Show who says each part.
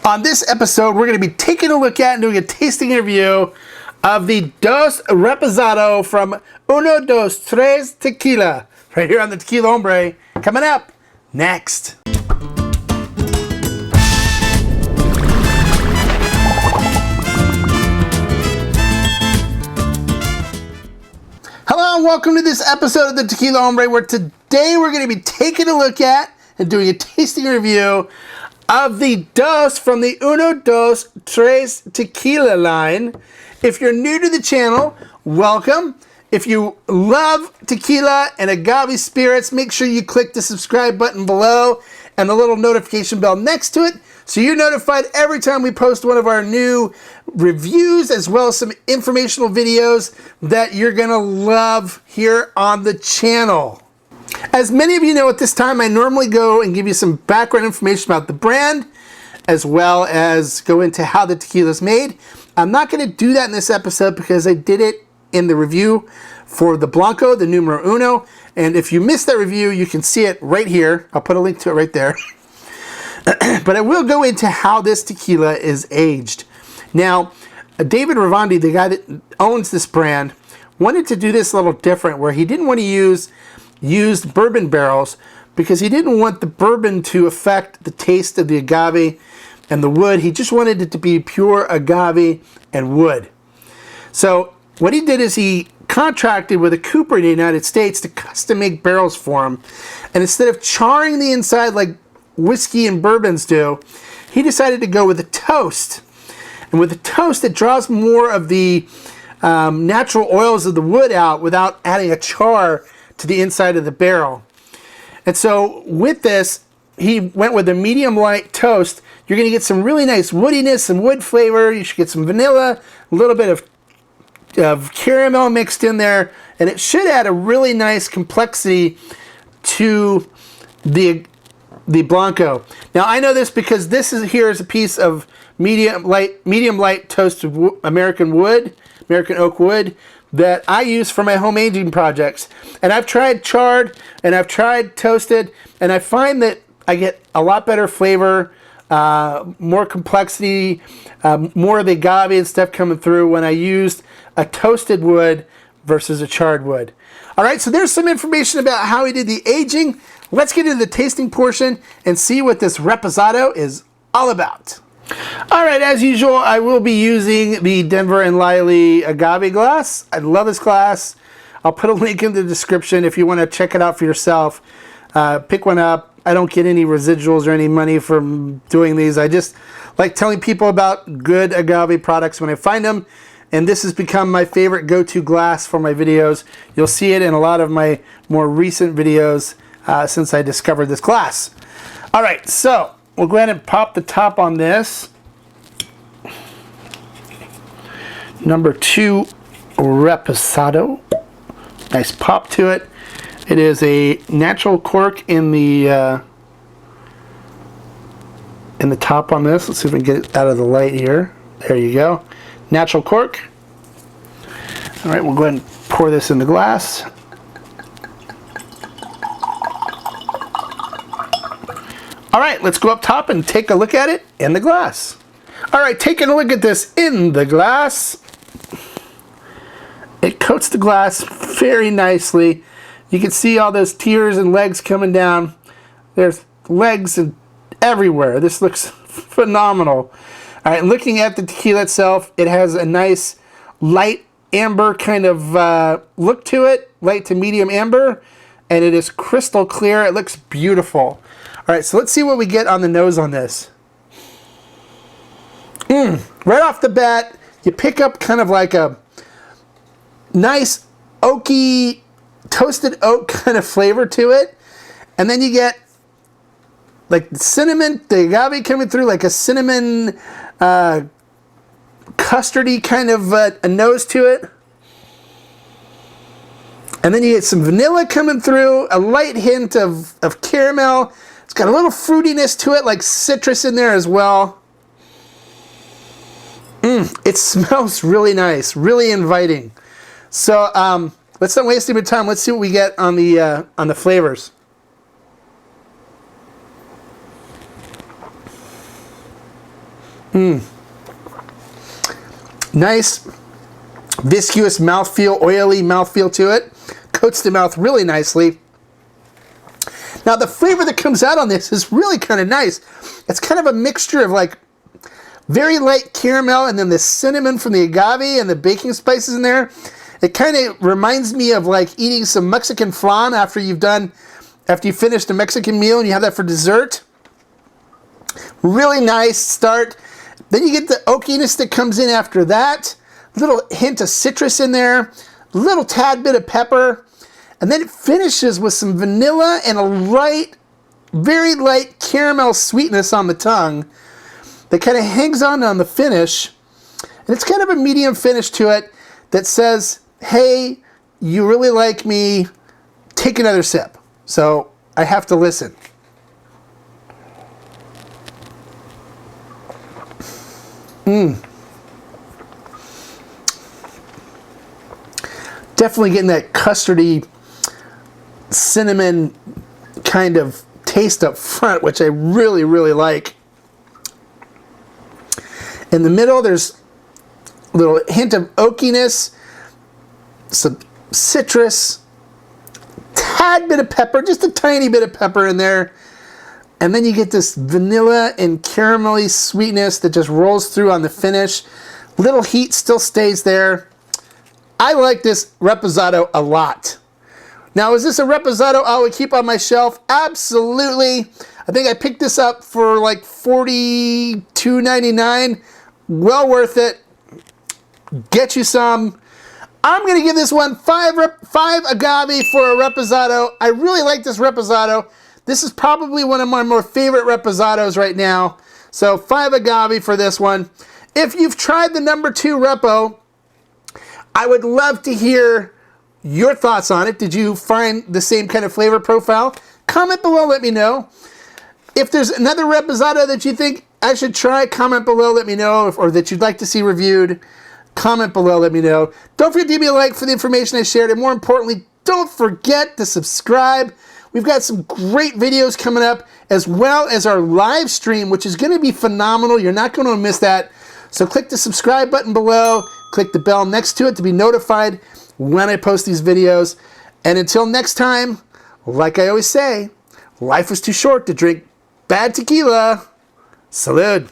Speaker 1: On this episode, we're going to be taking a look at and doing a tasting review of the Dos Reposado from Uno, Dos, Tres Tequila. Right here on the Tequila Hombre. Coming up next. Hello and welcome to this episode of the Tequila Hombre, where today we're going to be taking a look at and doing a tasting review of the Dos from the Uno, Dos, Tres Tequila line. If you're new to the channel, welcome. If you love tequila and agave spirits, make sure you click the subscribe button below and the little notification bell next to it so you're notified every time we post one of our new reviews, as well as some informational videos that you're going to love here on the channel. As many of you know, at this time I normally go and give you some background information about the brand, as well as go into how the tequila is made. I'm not going to do that in this episode because I did it in the review for the Blanco, the Numero Uno, and if you missed that review, you can see it right here. I'll put a link to it right there. But I will go into how this tequila is aged. Now, David Ravandi, the guy that owns this brand, wanted to do this a little different, where he didn't want to use used bourbon barrels because he didn't want the bourbon to affect the taste of the agave and the wood. He just wanted it to be pure agave and wood. So what he did is he contracted with a cooper in the United States to custom make barrels for him. And instead of charring the inside like whiskey and bourbons do, he decided to go with a toast. And with a toast, it draws more of the natural oils of the wood out without adding a char to the inside of the barrel. And so with this, he went with a medium light toast. You're going to get some really nice woodiness, some wood flavor. You should get some vanilla, a little bit of caramel mixed in there, and it should add a really nice complexity to the Blanco. Now I know this because this is here is a piece of medium light toasted American oak wood that I use for my home aging projects. And I've tried charred and I've tried toasted, and I find that I get a lot better flavor, more complexity, more of the agave and stuff coming through when I used a toasted wood versus a charred wood. All right, so there's some information about how he did the aging. Let's get into the tasting portion and see what this Reposado is all about. All right, as usual, I will be using the Denver and Liley agave glass. I love this glass. I'll put a link in the description if you want to check it out for yourself. Pick one up. I don't get any residuals or any money from doing these. I just like telling people about good agave products when I find them. And this has become my favorite go-to glass for my videos. You'll see it in a lot of my more recent videos since I discovered this glass. All right, so we'll go ahead and pop the top on this. Number 2 Reposado. Nice pop to it. It is a natural cork in the top on this. Let's see if we can get it out of the light here. There you go. Natural cork. All right, we'll go ahead and pour this in the glass. All right, let's go up top and take a look at it in the glass. All right, taking a look at this in the glass. It coats the glass very nicely. You can see all those tiers and legs coming down. There's legs and everywhere. This looks phenomenal. All right, looking at the tequila itself, it has a nice light amber kind of look to it, light to medium amber, and it is crystal clear. It looks beautiful. All right, so let's see what we get on the nose on this. Right off the bat, you pick up kind of like a nice oaky, toasted oak kind of flavor to it. And then you get like cinnamon, the agave coming through like a cinnamon custardy kind of a nose to it. And then you get some vanilla coming through, a light hint of caramel. It's got a little fruitiness to it, like citrus in there as well. It smells really nice, really inviting. So let's not waste any time. Let's see what we get on the flavors. Nice, viscous mouthfeel, oily mouthfeel to it. Coats the mouth really nicely. Now the flavor that comes out on this is really kind of nice. It's kind of a mixture of like very light caramel and then the cinnamon from the agave and the baking spices in there. It kind of reminds me of like eating some Mexican flan after you finished a Mexican meal and you have that for dessert. Really nice start. Then you get the oakiness that comes in after that. Little hint of citrus in there. Little tad bit of pepper. And then it finishes with some vanilla and a light, very light caramel sweetness on the tongue that kind of hangs on the finish. And it's kind of a medium finish to it that says, hey, you really like me, take another sip. So I have to listen. Definitely getting that custardy, cinnamon kind of taste up front, which I really, really like. In the middle, there's a little hint of oakiness, some citrus, tad bit of pepper, just a tiny bit of pepper in there. And then you get this vanilla and caramelly sweetness that just rolls through on the finish. Little heat still stays there. I like this Reposado a lot. Now, is this a Reposado I would keep on my shelf? Absolutely. I think I picked this up for like $42.99. Well worth it. Get you some. I'm going to give this one 5 agave for a Reposado. I really like this Reposado. This is probably one of my more favorite Reposados right now. So 5 agave for this one. If you've tried the number 2 Repo, I would love to hear your thoughts on it. Did you find the same kind of flavor profile? Comment below, let me know. If there's another Reposado that you think I should try, comment below, let me know. Or that you'd like to see reviewed, comment below, let me know. Don't forget to give me a like for the information I shared. And more importantly, don't forget to subscribe. We've got some great videos coming up, as well as our live stream, which is going to be phenomenal. You're not going to miss that. So click the subscribe button below. Click the bell next to it to be notified when I post these videos. And until next time, like I always say, life is too short to drink bad tequila. Salud.